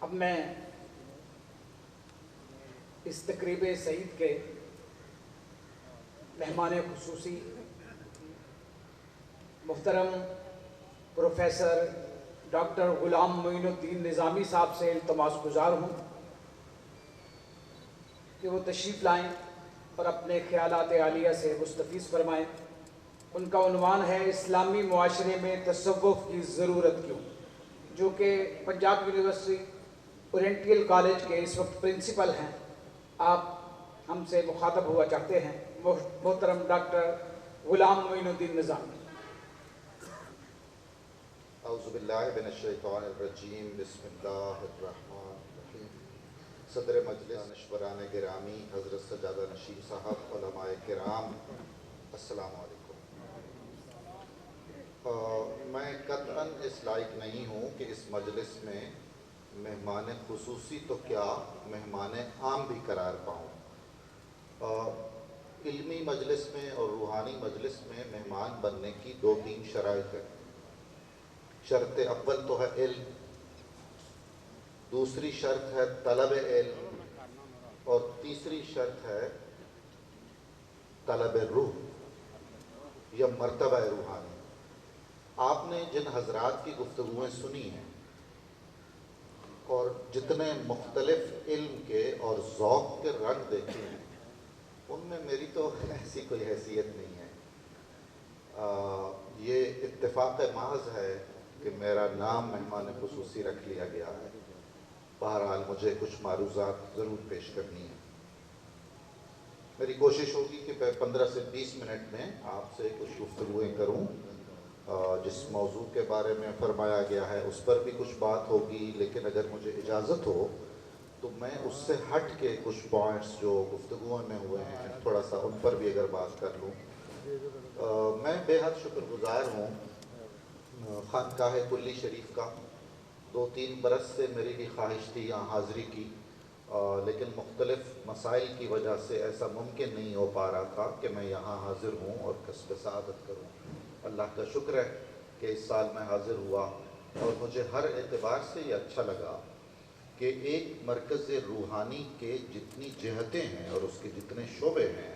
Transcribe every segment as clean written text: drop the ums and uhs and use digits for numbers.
اب میں اس تقریب سعید کے مہمان خصوصی محترم پروفیسر ڈاکٹر غلام معین الدین نظامی صاحب سے التماس گزار ہوں کہ وہ تشریف لائیں اور اپنے خیالات عالیہ سے مستفیض فرمائیں۔ ان کا عنوان ہے اسلامی معاشرے میں تصوف کی ضرورت کیوں، جو کہ پنجاب یونیورسٹی اورینٹیل کالج کے اس وقت پرنسپل ہیں۔ آپ ہم سے مخاطب ہوا چاہتے ہیں محترم ڈاکٹر غلام معین الدین نظامی۔ اعوذ باللہ من الشیطان الرجیم، بسم اللہ الرحمن الرحیم۔ صدر مجلس نشوران گرامی حضرت سجادہ نشین صاحب، علماء کرام، السلام علیکم۔ میں قطعاً اس لائق نہیں ہوں کہ اس مجلس میں مہمان خصوصی تو کیا مہمان عام بھی قرار پاؤں۔ علمی مجلس میں اور روحانی مجلس میں مہمان بننے کی 2-3 شرائط ہیں۔ شرط اول تو ہے علم، دوسری شرط ہے طلب علم، اور تیسری شرط ہے طلب روح یا مرتبہ روحانی۔ آپ نے جن حضرات کی گفتگویں سنی ہیں اور جتنے مختلف علم کے اور ذوق کے رنگ دیکھے ہیں، ان میں میری تو ایسی کوئی حیثیت نہیں ہے۔ یہ اتفاق محض ہے کہ میرا نام مہمان خصوصی رکھ لیا گیا ہے۔ بہرحال مجھے کچھ معروضات ضرور پیش کرنی ہے۔ میری کوشش ہوگی کہ میں 15 سے 20 منٹ میں آپ سے کچھ گفتگویں کروں۔ جس موضوع کے بارے میں فرمایا گیا ہے اس پر بھی کچھ بات ہوگی، لیکن اگر مجھے اجازت ہو تو میں اس سے ہٹ کے کچھ پوائنٹس جو گفتگوؤں میں ہوئے ہیں تھوڑا سا ان پر بھی اگر بات کر لوں۔ میں بے حد شکر گزار ہوں خانقاہ کلی شریف کا۔ 2-3 برس سے میری بھی خواہش تھی یہاں حاضری کی، لیکن مختلف مسائل کی وجہ سے ایسا ممکن نہیں ہو پا رہا تھا کہ میں یہاں حاضر ہوں اور کسب سعادت کروں۔ اللہ کا شکر ہے کہ اس سال میں حاضر ہوا، اور مجھے ہر اعتبار سے یہ اچھا لگا کہ ایک مرکز روحانی کے جتنی جہتیں ہیں اور اس کے جتنے شعبے ہیں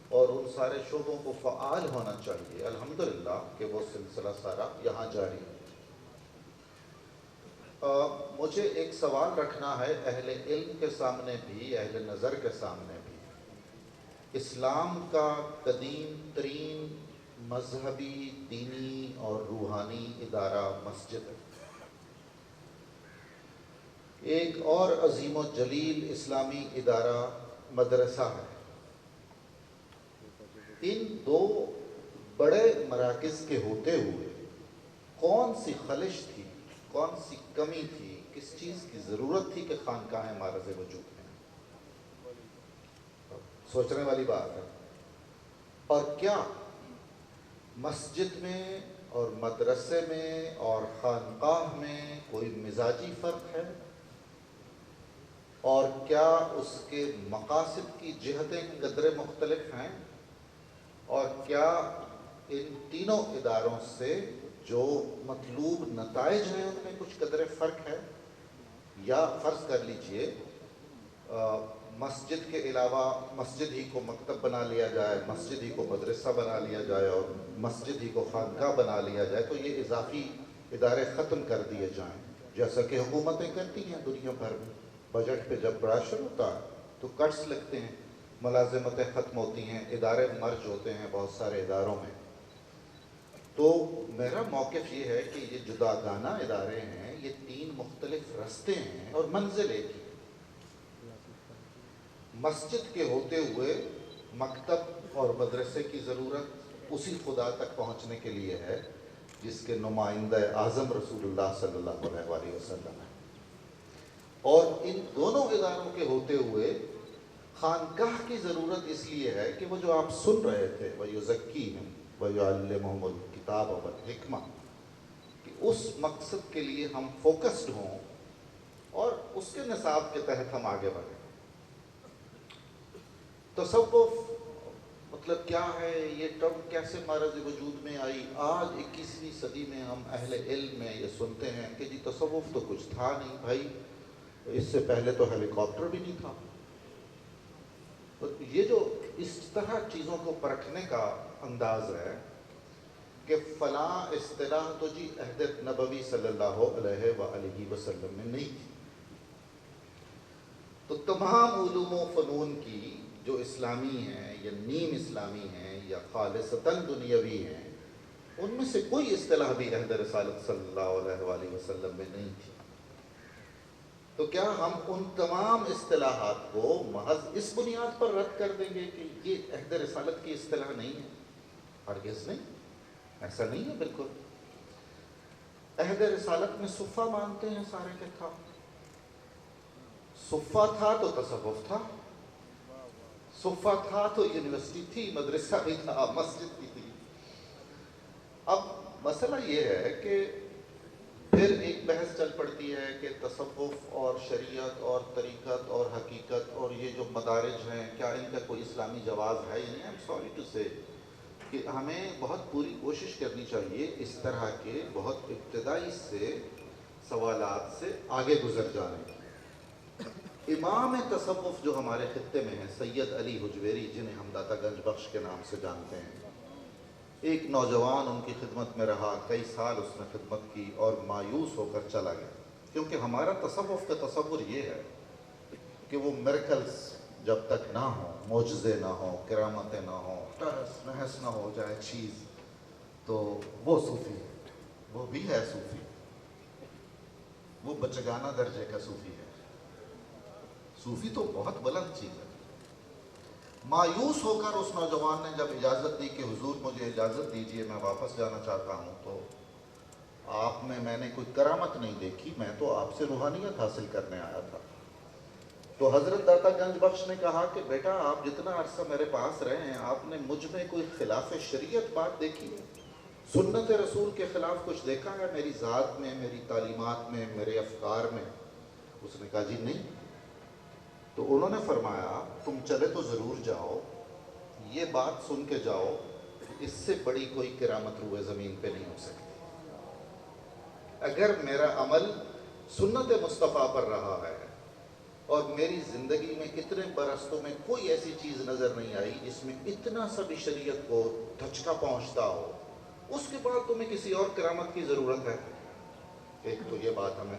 اور ان سارے شعبوں کو فعال ہونا چاہیے، الحمدللہ کہ وہ سلسلہ سارا یہاں جاری ہے۔ مجھے ایک سوال رکھنا ہے اہل علم کے سامنے بھی، اہل نظر کے سامنے بھی۔ اسلام کا قدیم ترین مذہبی، دینی اور روحانی ادارہ مسجد ہے۔ ایک اور عظیم و جلیل اسلامی ادارہ مدرسہ ہے۔ ان 2 بڑے مراکز کے ہوتے ہوئے کون سی خلش تھی، کون سی کمی تھی، کس چیز کی ضرورت تھی کہ خانقاہیں معرض وجود ہیں؟ سوچنے والی بات ہے۔ اور کیا مسجد میں اور مدرسے میں اور خانقاہ میں کوئی مزاجی فرق ہے؟ اور کیا اس کے مقاصد کی جہتیں قدرے مختلف ہیں؟ اور کیا ان تینوں اداروں سے جو مطلوب نتائج ہیں ان میں کچھ قدرے فرق ہے؟ یا فرض کر لیجئے مسجد کے علاوہ مسجد ہی کو مکتب بنا لیا جائے، مسجد ہی کو مدرسہ بنا لیا جائے اور مسجد ہی کو خانقاہ بنا لیا جائے، تو یہ اضافی ادارے ختم کر دیے جائیں، جیسا کہ حکومتیں کرتی ہیں دنیا بھر میں۔ بجٹ پہ جب پریشر ہوتا ہے تو کٹس لگتے ہیں، ملازمتیں ختم ہوتی ہیں، ادارے مرج ہوتے ہیں بہت سارے اداروں میں۔ تو میرا موقف یہ ہے کہ یہ جداگانہ ادارے ہیں، یہ 3 مختلف رستے ہیں اور منزل ایک ہی۔ مسجد کے ہوتے ہوئے مکتب اور مدرسے کی ضرورت اسی خدا تک پہنچنے کے لیے ہے جس کے نمائندہ اعظم رسول اللہ صلی اللہ علیہ وآلہ وسلم ہے۔ اور ان دونوں اداروں کے ہوتے ہوئے خانقاہ کی ضرورت اس لیے ہے کہ وہ جو آپ سن رہے تھے وَيُزَكِّيهِمْ وَيُعَلِّمُهُمُ الْكِتَابَ وَالْحِكْمَةَ، کہ اس مقصد کے لیے ہم فوکسڈ ہوں اور اس کے نصاب کے تحت ہم آگے بڑھیں۔ تصوف مطلب کیا ہے، یہ ٹرم کیسے معرض وجود میں آئی؟ آج 21ویں صدی میں ہم اہل علم میں یہ سنتے ہیں کہ جی تصوف تو کچھ تھا نہیں بھائی، اس سے پہلے تو ہیلی کاپٹر بھی نہیں تھا. تو یہ جو اس طرح چیزوں کو پرکھنے کا انداز ہے کہ فلاں اصطلاح تو جی عہد نبوی صلی اللہ علیہ وآلہ وسلم میں نہیں تھی. تو تمام علوم و فنون کی جو اسلامی ہیں یا نیم اسلامی ہیں یا خالصتاً دنیاوی ہیں، ان میں سے کوئی اصطلاح بھی عہد رسالت صلی اللہ علیہ وآلہ وسلم میں نہیں تھی. تو کیا ہم ان تمام اصطلاحات کو محض اس بنیاد پر رد کر دیں گے کہ یہ عہد رسالت کی اصطلاح نہیں ہے؟ ہرگز نہیں، ایسا نہیں ہے بالکل. عہد رسالت میں صفہ مانتے ہیں سارے کے تھا. صفہ تھا تو تصوف تھا، صفہ تھا تو یونیورسٹی تھی، مدرسہ بھی تھا، مسجد بھی تھی. اب مسئلہ یہ ہے کہ پھر ایک بحث چل پڑتی ہے کہ تصوف اور شریعت اور طریقت اور حقیقت اور یہ جو مدارج ہیں کیا ان کا کوئی اسلامی جواز ہے یا نہیں. آئی ایم سوری ٹو سے کہ ہمیں بہت پوری کوشش کرنی چاہیے اس طرح کے بہت ابتدائی سے سوالات سے آگے گزر جانے کی. امام تصوف جو ہمارے خطے میں ہیں سید علی حجویری، جنہیں ہم داتا گنج بخش کے نام سے جانتے ہیں، ایک نوجوان ان کی خدمت میں رہا، کئی سال اس نے خدمت کی اور مایوس ہو کر چلا گیا. کیونکہ ہمارا تصوف کا تصور یہ ہے کہ وہ میریکلز جب تک نہ ہوں، معجزے نہ ہوں، کرامتیں نہ ہوں، ٹہس نہس نہ ہو جائے چیز، تو وہ صوفی ہے. وہ بھی ہے صوفی، وہ بچگانہ درجے کا صوفی ہے. صوفی تو بہت بلند چیز ہے. مایوس ہو کر اس نوجوان نے جب اجازت دی کہ حضور مجھے اجازت دیجئے میں واپس جانا چاہتا ہوں، تو آپ میں نے کوئی کرامت نہیں دیکھی، میں تو آپ سے روحانیت حاصل کرنے آیا تھا. تو حضرت داتا گنج بخش نے کہا کہ بیٹا آپ جتنا عرصہ میرے پاس رہے ہیں آپ نے مجھ میں کوئی خلاف شریعت بات دیکھی ہے؟ سنت رسول کے خلاف کچھ دیکھا ہے میری ذات میں، میری تعلیمات میں، میرے افکار میں؟ اس نے کہا جی نہیں. تو انہوں نے فرمایا تم چلے تو ضرور جاؤ، یہ بات سن کے جاؤ کہ اس سے بڑی کوئی کرامت روئے زمین پہ نہیں ہو سکتی. اگر میرا عمل سنت مصطفیٰ پر رہا ہے اور میری زندگی میں اتنے برسوں میں کوئی ایسی چیز نظر نہیں آئی جس میں اتنا سا بھی شریعت کو دھچکا پہنچتا ہو، اس کے بعد تمہیں کسی اور کرامت کی ضرورت ہے؟ ایک تو یہ بات ہمیں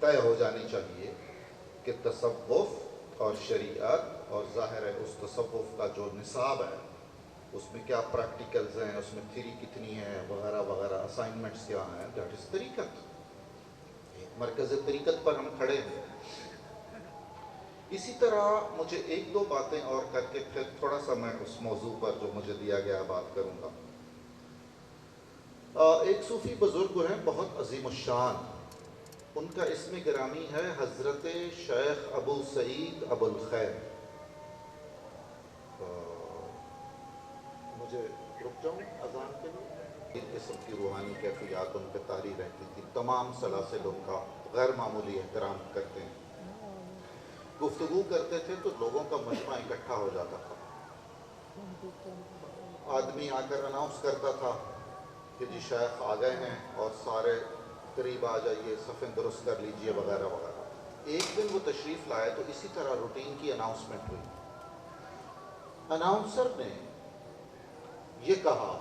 طے ہو جانی چاہیے کہ تصوف اور شریعت اور ظاہر ہے اس تصوف کا جو نصاب ہے اس میں کیا پریکٹیکلز ہیں، اس میں تھیری کتنی ہے وغیرہ وغیرہ، اسائنمنٹس کیا ہیں، دیٹ از طریقت. ایک مرکز طریقت پر ہم کھڑے ہیں. اسی طرح مجھے ایک دو باتیں اور کر کے پھر تھوڑا سا میں اس موضوع پر جو مجھے دیا گیا بات کروں گا. ایک صوفی بزرگ ہیں بہت عظیم الشان، ان کا اسم گرامی ہے حضرت شیخ ابو سعید ابو الخیر. مجھے رک جاؤں اذان کے لیے. اس قسم کی روحانی کیفیات ان پہ طاری رہتی تھی. تمام سلاسل ان کا غیر معمولی احترام کرتے ہیں. گفتگو کرتے تھے تو لوگوں کا مجمع اکٹھا ہو جاتا تھا. آدمی آ کر اناؤنس کرتا تھا کہ جی شیخ آ گئے ہیں اور سارے قریب آ جائیے، صفیں درست کر لیجئے وغیرہ وغیرہ. ایک دن وہ تشریف لائے تو اسی طرح روٹین کی اناؤنسمنٹ ہوئی. اناؤنسر نے یہ کہا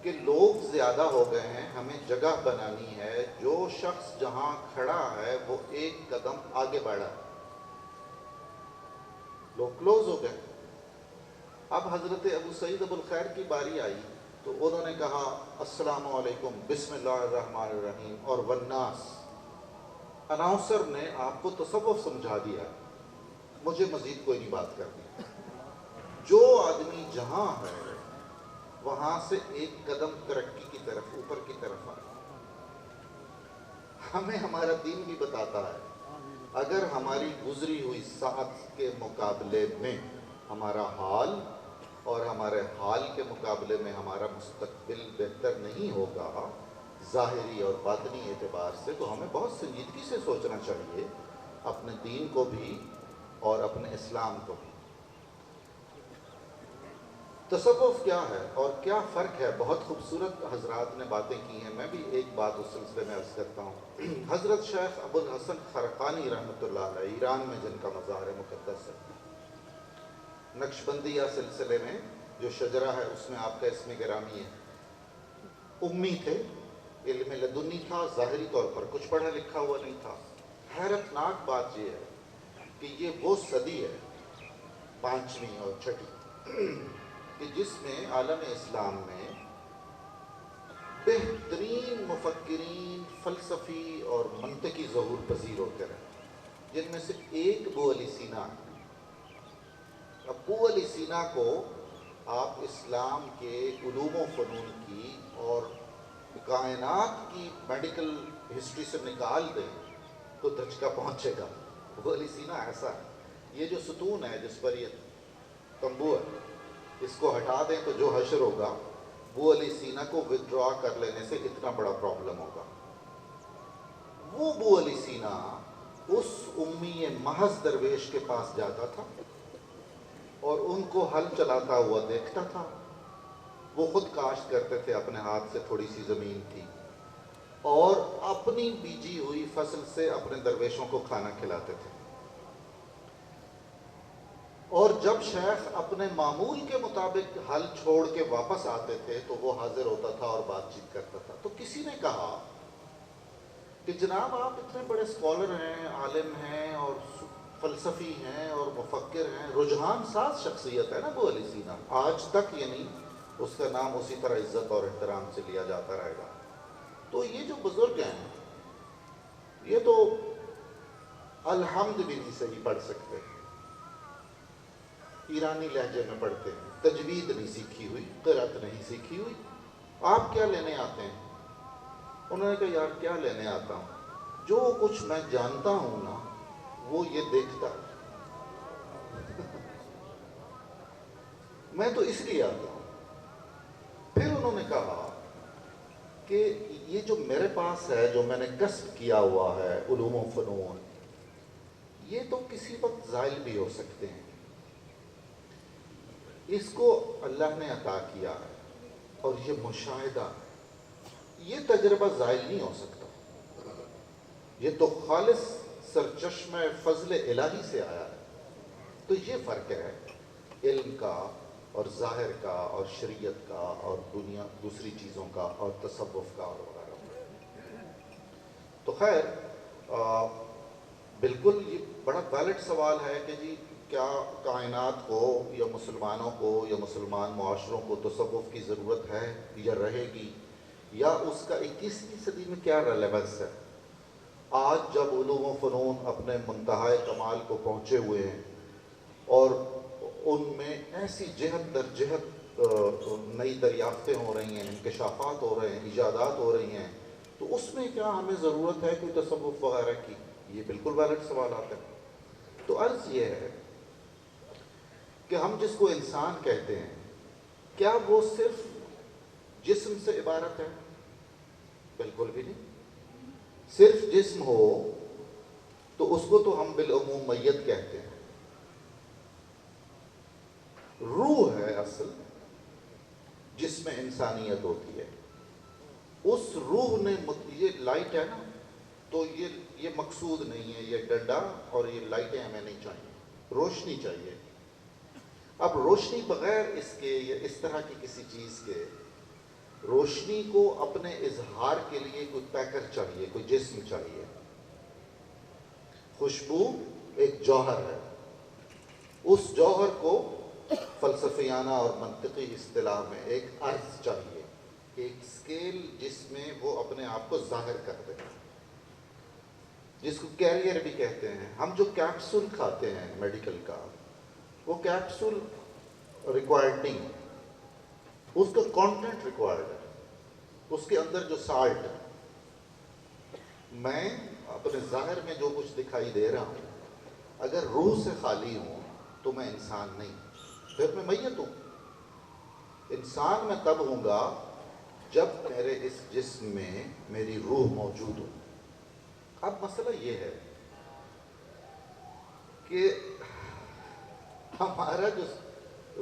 کہ لوگ زیادہ ہو گئے ہیں، ہمیں جگہ بنانی ہے، جو شخص جہاں کھڑا ہے وہ ایک قدم آگے بڑھا. لوگ کلوز ہو گئے. اب حضرت ابو سعید ابو الخیر کی باری آئی تو انہوں نے کہا السلام علیکم بسم اللہ الرحمن الرحیم اور والناس. اناؤنسر نے آپ کو تصوف سمجھا دیا، مجھے مزید کوئی نہیں بات کرنی. جو آدمی جہاں ہے وہاں سے ایک قدم ترقی کی طرف، اوپر کی طرف آئے. ہمیں ہمارا دین بھی بتاتا ہے اگر ہماری گزری ہوئی ساعت کے مقابلے میں ہمارا حال اور ہمارے حال کے مقابلے میں ہمارا مستقبل بہتر نہیں ہوگا ظاہری اور باطنی اعتبار سے، تو ہمیں بہت سنجیدگی سے سوچنا چاہیے اپنے دین کو بھی اور اپنے اسلام کو بھی. تصوف کیا ہے اور کیا فرق ہے؟ بہت خوبصورت حضرات نے باتیں کی ہیں، میں بھی ایک بات اس سلسلے میں عرض کرتا ہوں۔ حضرت شیخ ابو الحسن خرقانی رحمۃ اللہ علیہ، ایران میں جن کا مزار مقدس ہے، نقشبندیہ سلسلے میں جو شجرہ ہے اس میں آپ کا اسم گرامی ہے۔ امی تھے، علم لدنی تھا، ظاہری طور پر کچھ پڑھا لکھا ہوا نہیں تھا۔ حیرت ناک بات یہ ہے کہ یہ وہ صدی ہے، 5ویں اور 6ٹھی، کہ جس میں عالم اسلام میں بہترین مفکرین، فلسفی اور منطقی ظہور پذیر ہوتے رہے، جن میں سے ایک ابو علی سینا ہے۔ ابو علی سینا کو آپ اسلام کے علوم و فنون کی اور کائنات کی میڈیکل ہسٹری سے نکال دیں تو دھچکا پہنچے گا۔ ابو علی سینا ایسا ہے، یہ جو ستون ہے جس پر یہ تمبو ہے، اس کو ہٹا دیں تو جو حشر ہوگا، ابو علی سینا کو ودرا کر لینے سے اتنا بڑا پرابلم ہوگا۔ وہ ابو علی سینا اس امی محض درویش کے پاس جاتا تھا اور ان کو ہل چلاتا ہوا دیکھتا تھا۔ وہ خود کاشت کرتے تھے، اپنے ہاتھ سے تھوڑی سی زمین تھی، اور اپنی بیجی ہوئی فصل سے اپنے درویشوں کو کھانا کھلاتے تھے۔ اور جب شیخ اپنے معمول کے مطابق ہل چھوڑ کے واپس آتے تھے تو وہ حاضر ہوتا تھا اور بات چیت کرتا تھا۔ تو کسی نے کہا کہ جناب آپ اتنے بڑے اسکالر ہیں، عالم ہیں اور فلسفی ہیں اور مفکر ہیں، رجحان ساز شخصیت ہے نا ابو علی سینا، آج تک یعنی اس کا نام اسی طرح عزت اور احترام سے لیا جاتا رہے گا۔ تو یہ جو بزرگ ہیں یہ تو الحمد بھی نہیں صحیح پڑھ سکتے، ایرانی لہجے میں پڑھتے ہیں، تجوید نہیں سیکھی ہوئی، قرأت نہیں سیکھی ہوئی، آپ کیا لینے آتے ہیں؟ انہوں نے کہا یار کیا لینے آتا ہوں، جو کچھ میں جانتا ہوں نا وہ یہ دیکھتا ہے، میں تو اس لیے آتا ہوں۔ پھر انہوں نے کہا کہ یہ جو میرے پاس ہے، جو میں نے کسب کیا ہوا ہے علوم و فنون، یہ تو کسی وقت زائل بھی ہو سکتے ہیں، اس کو اللہ نے عطا کیا ہے اور یہ مشاہدہ، یہ تجربہ زائل نہیں ہو سکتا، یہ تو خالص سرچشمہ فضل الہی سے آیا ہے۔ تو یہ فرق ہے علم کا اور ظاہر کا اور شریعت کا اور دنیا دوسری چیزوں کا اور تصوف کا اور وغیرہ۔ تو خیر بالکل یہ بڑا ویلڈ سوال ہے کہ جی کیا کائنات کو یا مسلمانوں کو یا مسلمان معاشروں کو تصوف کی ضرورت ہے یا رہے گی، یا اس کا 21ویں صدی میں کیا ریلیونس ہے؟ آج جب علوم و فنون اپنے منتہائے کمال کو پہنچے ہوئے ہیں اور ان میں ایسی جہت در جہت نئی دریافتیں ہو رہی ہیں، انکشافات ہو رہے ہیں، ایجادات ہو رہی ہیں، تو اس میں کیا ہمیں ضرورت ہے کوئی تصوف وغیرہ کی؟ یہ بالکل ویلڈ سوالات ہیں۔ تو عرض یہ ہے کہ ہم جس کو انسان کہتے ہیں، کیا وہ صرف جسم سے عبارت ہے؟ بالکل بھی نہیں۔ صرف جسم ہو تو اس کو تو ہم بالعموم میت کہتے ہیں۔ روح ہے اصل جس میں انسانیت ہوتی ہے، اس روح نے یہ لائٹ ہے نا، تو یہ مقصود نہیں ہے، یہ ڈنڈا اور یہ لائٹیں ہمیں نہیں چاہیے، روشنی چاہیے۔ اب روشنی بغیر اس کے یا اس طرح کی کسی چیز کے، روشنی کو اپنے اظہار کے لیے کوئی پیکر چاہیے، کوئی جسم چاہیے۔ خوشبو ایک جوہر ہے، اس جوہر کو فلسفیانہ اور منطقی اصطلاح میں ایک عرض چاہیے، ایک اسکیل جس میں وہ اپنے آپ کو ظاہر کر دے، جس کو کیریئر بھی کہتے ہیں۔ ہم جو کیپسول کھاتے ہیں میڈیکل کا، وہ کیپسول ریکوائرڈ نہیں ہے، اس کا کانٹینٹ ریکوائرڈ ہے، اس کے اندر جو سالٹ ہے۔ میں اپنے ظاہر میں جو کچھ دکھائی دے رہا ہوں، اگر روح سے خالی ہوں تو میں انسان نہیں، پھر میں میت ہوں۔ انسان میں تب ہوں گا جب میرے اس جسم میں میری روح موجود ہو۔ اب مسئلہ یہ ہے کہ ہمارا جو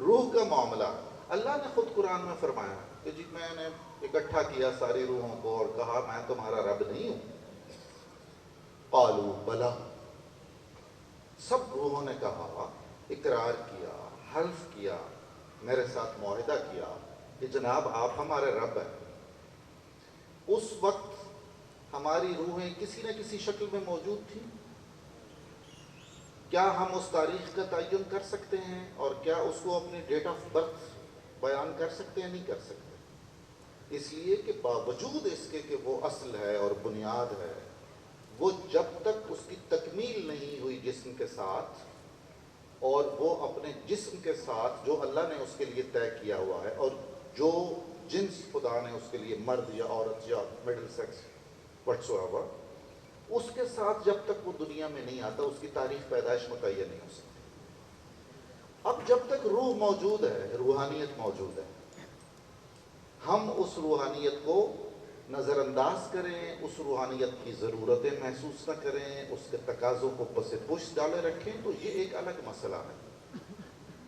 روح کا معاملہ اللہ نے خود قرآن میں فرمایا کہ جی میں نے اکٹھا کیا ساری روحوں کو اور کہا میں تمہارا رب نہیں ہوں. قالوا بلا، سب روحوں نے کہا، اقرار کیا، حلف کیا، میرے ساتھ معاہدہ کیا کہ جناب آپ ہمارے رب ہیں. اس وقت ہماری روحیں کسی نہ کسی شکل میں موجود تھیں. کیا ہم اس تاریخ کا تعین کر سکتے ہیں اور کیا اس کو اپنے ڈیٹ آف برتھ بیان کر سکتے ہیں؟ نہیں کر سکتے. اس لیے کہ باوجود اس کے کہ وہ اصل ہے اور بنیاد ہے، وہ جب تک اس کی تکمیل نہیں ہوئی جسم کے ساتھ، اور وہ اپنے جسم کے ساتھ جو اللہ نے اس کے لیے طے کیا ہوا ہے اور جو جنس خدا نے اس کے لیے مرد یا عورت یا مڈل سیکس وٹس ایور، اس کے ساتھ جب تک وہ دنیا میں نہیں آتا اس کی تاریخ پیدائش متعین نہیں ہو سکتی. اب جب تک روح موجود ہے، روحانیت موجود ہے، ہم اس روحانیت کو نظر انداز کریں، اس روحانیت کی ضرورتیں محسوس نہ کریں، اس کے تقاضوں کو پس پش ڈالے رکھیں، تو یہ ایک الگ مسئلہ ہے.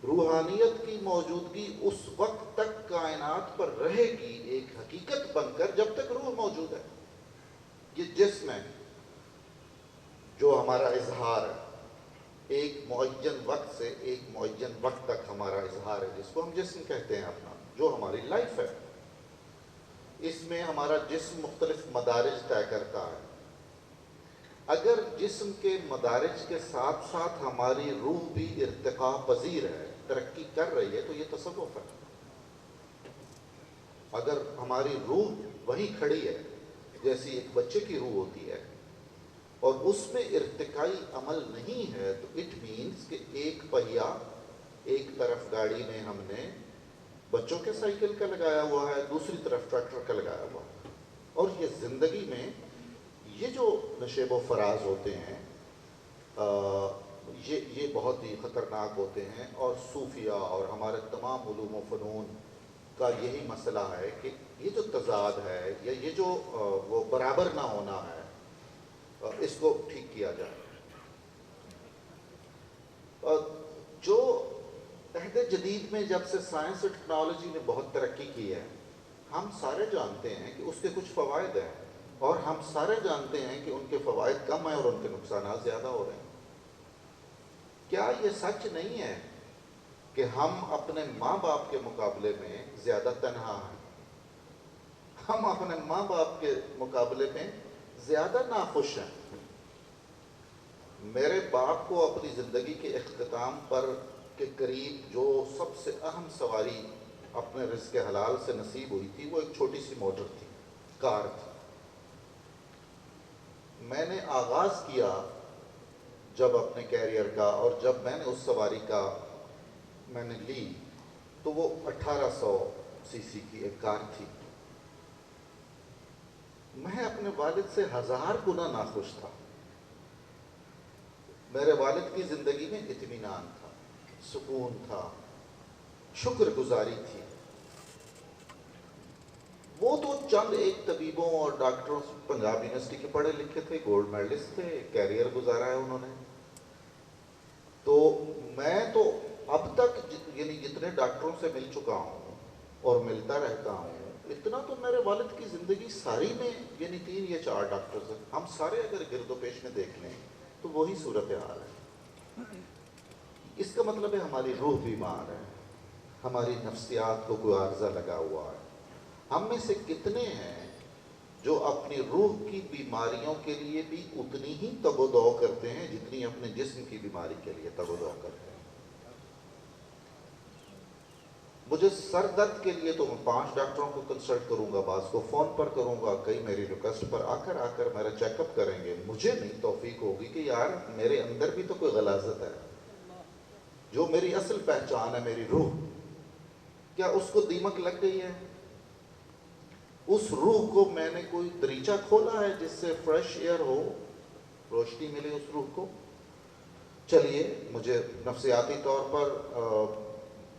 روحانیت کی موجودگی اس وقت تک کائنات پر رہے گی ایک حقیقت بن کر جب تک روح موجود ہے. یہ جسم ہے جو ہمارا اظہار ہے، ایک معین وقت سے ایک معین وقت تک ہمارا اظہار ہے، جس کو ہم جسم کہتے ہیں اپنا، جو ہماری لائف ہے. اس میں ہمارا جسم مختلف مدارج طے کرتا ہے. اگر جسم کے مدارج کے ساتھ ساتھ ہماری روح بھی ارتقاء پذیر ہے، ترقی کر رہی ہے، تو یہ تصوف ہے. اگر ہماری روح وہیں کھڑی ہے جیسی ایک بچے کی روح ہوتی ہے اور اس میں ارتقائی عمل نہیں ہے، تو اٹ مینس کہ ایک پہیا ایک طرف گاڑی میں ہم نے بچوں کے سائیکل کا لگایا ہوا ہے، دوسری طرف ٹریکٹر کا لگایا ہوا ہے. اور یہ زندگی میں یہ جو نشیب و فراز ہوتے ہیں یہ بہت ہی خطرناک ہوتے ہیں. اور صوفیہ اور ہمارے تمام علوم و فنون کا یہی مسئلہ ہے کہ یہ جو تضاد ہے یا یہ جو وہ برابر نہ ہونا ہے، اس کو ٹھیک کیا جائے. جو عہد جدید میں جب سے سائنس اور ٹیکنالوجی نے بہت ترقی کی ہے، ہم سارے جانتے ہیں کہ اس کے کچھ فوائد ہیں، اور ہم سارے جانتے ہیں کہ ان کے فوائد کم ہیں اور ان کے نقصانات زیادہ ہو رہے ہیں. کیا یہ سچ نہیں ہے کہ ہم اپنے ماں باپ کے مقابلے میں زیادہ تنہا ہیں؟ ہم اپنے ماں باپ کے مقابلے میں زیادہ ناخوش ہیں. میرے باپ کو اپنی زندگی کے اختتام پر کے قریب جو سب سے اہم سواری اپنے رزق حلال سے نصیب ہوئی تھی، وہ ایک چھوٹی سی موٹر تھی، کار تھی. میں نے آغاز کیا جب اپنے کیریئر کا، اور جب میں نے اس سواری کا میں نے لی تو وہ 1800 سی سی کی ایک کار تھی. میں اپنے والد سے 1000 گنا ناخوش تھا. میرے والد کی زندگی میں اطمینان تھا، سکون تھا، شکر گزاری تھی. وہ تو چند ایک طبیبوں اور ڈاکٹروں سے، پنجاب یونیورسٹی کے پڑھے لکھے تھے، گولڈ میڈلسٹ تھے، کیریئر گزارا ہے انہوں نے. تو میں تو اب تک یعنی جتنے ڈاکٹروں سے مل چکا ہوں اور ملتا رہتا ہوں، اتنا تو میرے والد کی زندگی ساری میں یعنی 3 یا 4 ڈاکٹرز ہیں. ہم سارے اگر گرد و پیش میں دیکھ لیں تو وہی صورتحال ہے. اس کا مطلب ہے ہماری روح بیمار ہے، ہماری نفسیات کو کوئی عارضہ لگا ہوا ہے. ہم میں سے کتنے ہیں جو اپنی روح کی بیماریوں کے لیے بھی اتنی ہی تگ و دو کرتے ہیں جتنی اپنے جسم کی بیماری کے لیے تگ و دو کرتے ہیں؟ مجھے سر درد کے لیے تو میں 5 ڈاکٹروں کو کنسلٹ کروں گا، بعض کو فون پر کروں گا، کئی میری ریکویسٹ پر آ کر میرا چیک اپ کریں گے. مجھے نہیں توفیق ہوگی کہ یار میرے اندر بھی تو کوئی غلاظت ہے، جو میری اصل پہچان ہے، میری روح، کیا اس کو دیمک لگ گئی ہے؟ اس روح کو میں نے کوئی دریچہ کھولا ہے جس سے فریش ایئر ہو، روشنی ملے اس روح کو؟ چلیے، مجھے نفسیاتی طور پر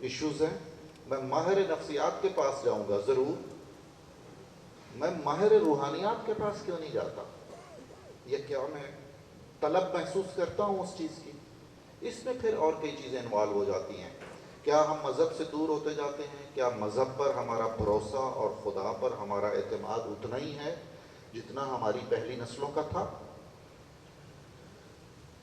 ایشوز ہیں، میں ماہر نفسیات کے پاس جاؤں گا ضرور. میں ماہر روحانیات کے پاس کیوں نہیں جاتا؟ یہ کیا میں طلب محسوس کرتا ہوں اس چیز کی؟ اس میں پھر اور کئی چیزیں انوالو ہو جاتی ہیں. کیا ہم مذہب سے دور ہوتے جاتے ہیں؟ کیا مذہب پر ہمارا بھروسہ اور خدا پر ہمارا اعتماد اتنا ہی ہے جتنا ہماری پہلی نسلوں کا تھا؟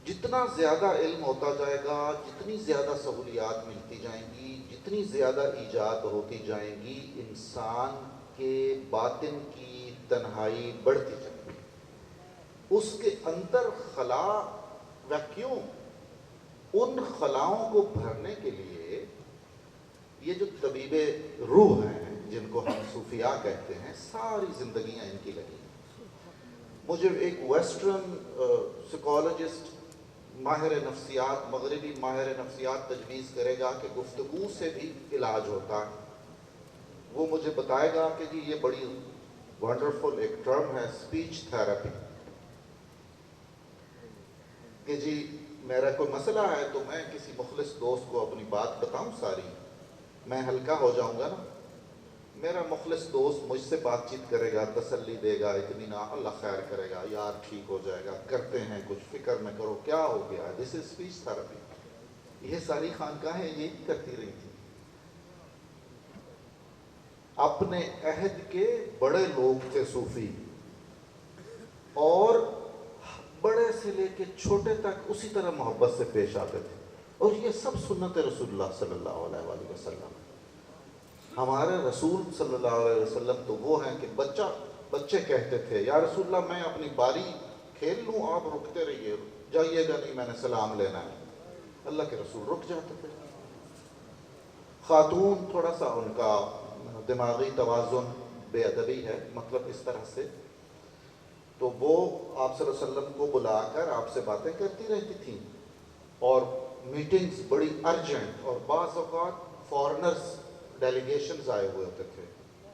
جتنا زیادہ علم ہوتا جائے گا، جتنی زیادہ سہولیات ملتی جائیں گی، جتنی زیادہ ایجاد ہوتی جائیں گی، انسان کے باطن کی تنہائی بڑھتی جائے گی، اس کے اندر خلا ویکیوم، ان خلاؤں کو بھرنے کے لیے یہ جو طبیب روح ہیں جن کو ہم صوفیاء کہتے ہیں، ساری زندگیاں ان کی لگی ہیں۔ مجھے ایک ویسٹرن سائیکالوجسٹ، ماہر نفسیات، مغربی ماہر نفسیات تجویز کرے گا کہ گفتگو سے بھی علاج ہوتا ہے، وہ مجھے بتائے گا کہ جی یہ بڑی ونڈرفل ایک ٹرم ہے اسپیچ تھراپی، کہ جی میرا کوئی مسئلہ ہے تو میں کسی مخلص دوست کو اپنی بات بتاؤں ساری، میں ہلکا ہو جاؤں گا نا، میرا مخلص دوست مجھ سے بات چیت کرے گا، تسلی دے گا، اطمینان، اللہ خیر کرے گا، یار ٹھیک ہو جائے گا، کرتے ہیں کچھ، فکر نہ کرو، کیا ہو گیا ہے، دس از اسپیچ تھراپی۔ یہ ساری خانقاہیں یہی کرتی رہی تھی۔ اپنے عہد کے بڑے لوگ تھے صوفی، اور بڑے سے لے کے چھوٹے تک اسی طرح محبت سے پیش آتے تھے، اور یہ سب سنت رسول اللہ صلی اللہ علیہ وآلہ وسلم۔ ہمارے رسول صلی اللہ علیہ وسلم تو وہ ہیں کہ بچے کہتے تھے یا رسول اللہ میں اپنی باری کھیل لوں، آپ رکتے رہیے، جائیے گا نہیں، میں نے سلام لینا ہے۔ اللہ کے رسول رک جاتے تھے۔ خاتون تھوڑا سا ان کا دماغی توازن بے ادبی ہے، مطلب اس طرح سے، تو وہ آپ صلی اللہ علیہ وسلم کو بلا کر آپ سے باتیں کرتی رہتی تھیں، اور میٹنگز بڑی ارجنٹ، اور بعض اوقات فارنرز ڈیلیگیشنز آئے ہوئے ہوتے تھے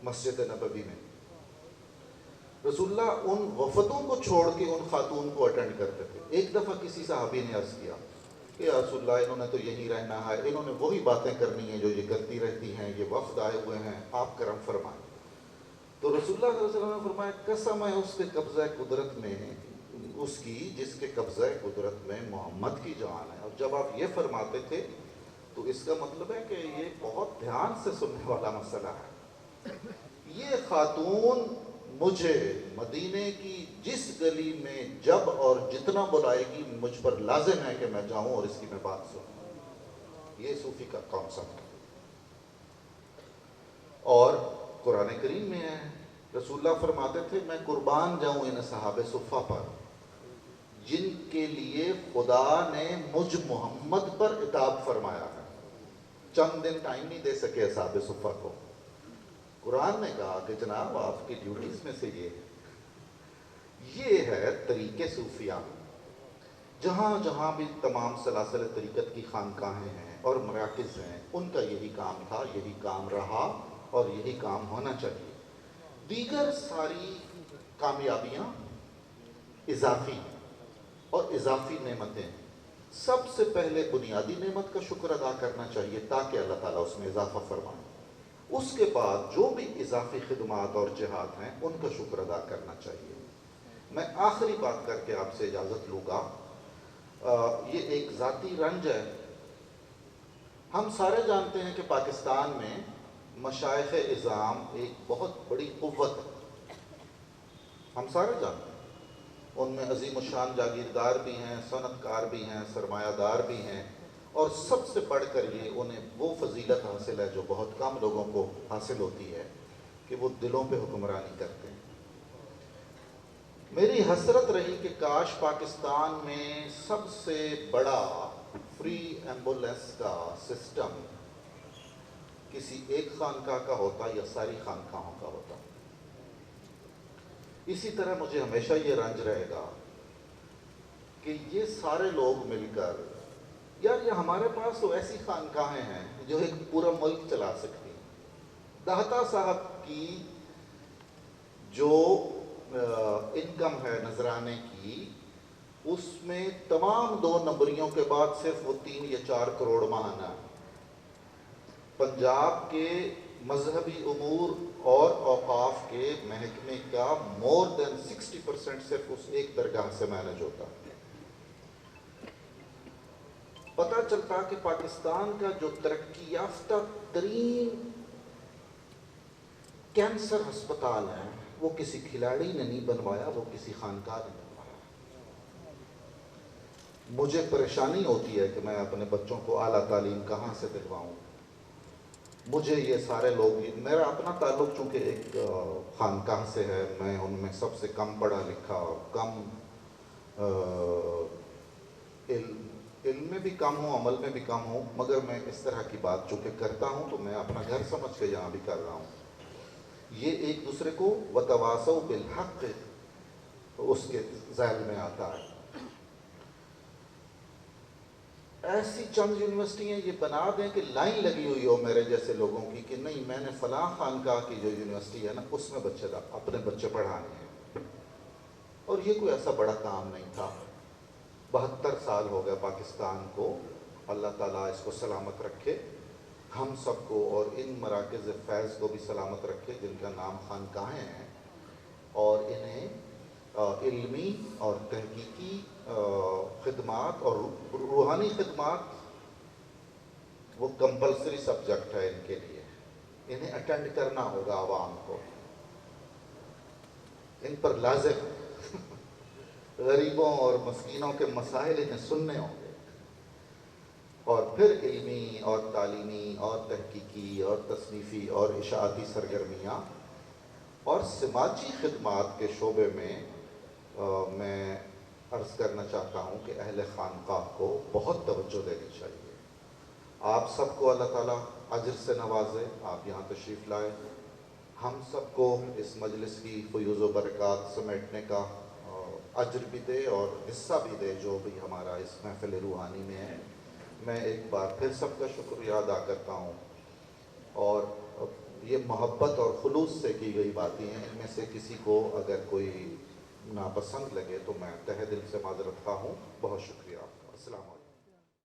مسجد نبوی میں، رسول اللہ ان وفدوں کو چھوڑ کے ان خاتون کو اٹینڈ کرتے تھے۔ ایک دفعہ کسی صحابی نے عرض کیا کہ یا رسول اللہ انہوں نے تو یہیں رہنا ہے، انہوں نے وہی باتیں کرنی ہیں جو یہ کرتی رہتی ہیں، یہ وفد آئے ہوئے ہیں، آپ کرم فرمائیں۔ تو رسول اللہ صلی اللہ علیہ وسلم نے فرمایا قسم ہے اس کے قبضہ قدرت میں، اس کی جس کے قبضہ قدرت میں محمد کی جان ہے۔ اور جب آپ یہ فرماتے تھے تو اس کا مطلب ہے کہ یہ بہت دھیان سے سننے والا مسئلہ ہے۔ یہ خاتون مجھے مدینے کی جس گلی میں جب اور جتنا بلائے گی مجھ پر لازم ہے کہ میں جاؤں اور اس کی میں بات سنوں۔ یہ صوفی کا کانسیپٹ ہے۔ اور قرآن کریم میں ہے، رسول اللہ فرماتے تھے میں قربان جاؤں ان اصحاب صفہ پر جن کے لیے خدا نے مجھ محمد پر عتاب فرمایا ہے۔ چند دن ٹائم نہیں دے سکے اصحاب صفہ کو، قرآن نے کہا کہ جناب آپ کی ڈیوٹیز میں سے یہ ہے طریقے صوفیہ۔ جہاں جہاں بھی تمام سلاسل طریقت کی خانقاہیں ہیں اور مراکز ہیں، ان کا یہی کام تھا، یہی کام رہا اور یہی کام ہونا چاہیے۔ دیگر ساری کامیابیاں اضافی اور اضافی نعمتیں، سب سے پہلے بنیادی نعمت کا شکر ادا کرنا چاہیے تاکہ اللہ تعالیٰ اس میں اضافہ فرمائے۔ اس کے بعد جو بھی اضافی خدمات اور جہاد ہیں ان کا شکر ادا کرنا چاہیے۔ میں آخری بات کر کے آپ سے اجازت لوں گا، یہ ایک ذاتی رنج ہے۔ ہم سارے جانتے ہیں کہ پاکستان میں مشائخ اعظام ایک بہت بڑی قوت ہے، ہم سارے جانتے ہیں، ان میں عظیم الشان جاگیردار بھی ہیں، صنعت کار بھی ہیں، سرمایہ دار بھی ہیں، اور سب سے بڑھ کر یہ انہیں وہ فضیلت حاصل ہے جو بہت کم لوگوں کو حاصل ہوتی ہے کہ وہ دلوں پہ حکمرانی کرتے ہیں۔ میری حسرت رہی کہ کاش پاکستان میں سب سے بڑا فری ایمبولینس کا سسٹم کسی ایک خانقاہ کا ہوتا یا ساری خانقاہوں کا ہوتا۔ اسی طرح مجھے ہمیشہ یہ رنج رہے گا کہ یہ سارے لوگ مل کر، یار یہ ہمارے پاس تو ایسی خانقاہیں ہیں جو ایک پورا ملک چلا سکتی ہیں۔ دہتا صاحب کی جو انکم ہے نذرانے کی، اس میں تمام 2 نمبریوں کے بعد صرف وہ 3 یا 4 کروڑ ماہانہ ہے۔ پنجاب کے مذہبی امور اور اوقاف کے محکمے کا مور دین 60% صرف اس ایک درگاہ سے مینج ہوتا ہے۔ پتہ چلتا کہ پاکستان کا جو ترقی یافتہ ترین کینسر ہسپتال ہے وہ کسی کھلاڑی نے نہیں بنوایا، وہ کسی خانقاہ نے بنوایا۔ مجھے پریشانی ہوتی ہے کہ میں اپنے بچوں کو اعلیٰ تعلیم کہاں سے دلواؤں۔ مجھے یہ سارے لوگ، میرا اپنا تعلق چونکہ ایک خانقاہ سے ہے، میں ان میں سب سے کم پڑھا لکھا اور کم علم میں بھی کم ہوں، عمل میں بھی کم ہوں، مگر میں اس طرح کی بات چونکہ کرتا ہوں تو میں اپنا گھر سمجھ کے یہاں بھی کر رہا ہوں۔ یہ ایک دوسرے کو وتواصوا بالحق اس کے ذیل میں آتا ہے۔ ایسی چند یونیورسٹیاں یہ بنا دیں کہ لائن لگی ہوئی ہو میرے جیسے لوگوں کی کہ نہیں، میں نے فلاں خانقاہ کی جو یونیورسٹی ہے نا اس میں اپنے بچے پڑھانے ہیں۔ اور یہ کوئی ایسا بڑا کام نہیں تھا۔ 72 سال ہو گئے پاکستان کو، اللہ تعالیٰ اس کو سلامت رکھے، ہم سب کو اور ان مراکز فیض کو بھی سلامت رکھے جن کا نام خانقاہیں ہیں، اور انہیں علمی اور تحقیقی خدمات اور روحانی خدمات وہ کمپلسری سبجیکٹ ہے ان کے لیے، انہیں اٹینڈ کرنا ہوگا عوام کو، ان پر لازم غریبوں اور مسکینوں کے مسائل انہیں سننے ہوں گے، اور پھر علمی اور تعلیمی اور تحقیقی اور تصنیفی اور اشاعتی سرگرمیاں اور سماجی خدمات کے شعبے میں میں عرض کرنا چاہتا ہوں کہ اہل خانقاہ کو بہت توجہ دینی چاہیے۔ آپ سب کو اللہ تعالیٰ اجر سے نوازے، آپ یہاں تشریف لائے، ہم سب کو اس مجلس کی فیوز و برکات سمیٹنے کا اجر بھی دے اور حصہ بھی دے جو بھی ہمارا اس محفل روحانی میں ہے۔ میں ایک بار پھر سب کا شکریہ ادا کرتا ہوں، اور یہ محبت اور خلوص سے کی گئی باتیں ہیں، ان میں سے کسی کو اگر کوئی ناپسند لگے تو میں تہہ دل سے معذرت خواہ ہوں۔ بہت شکریہ آپ کا۔ السلام علیکم۔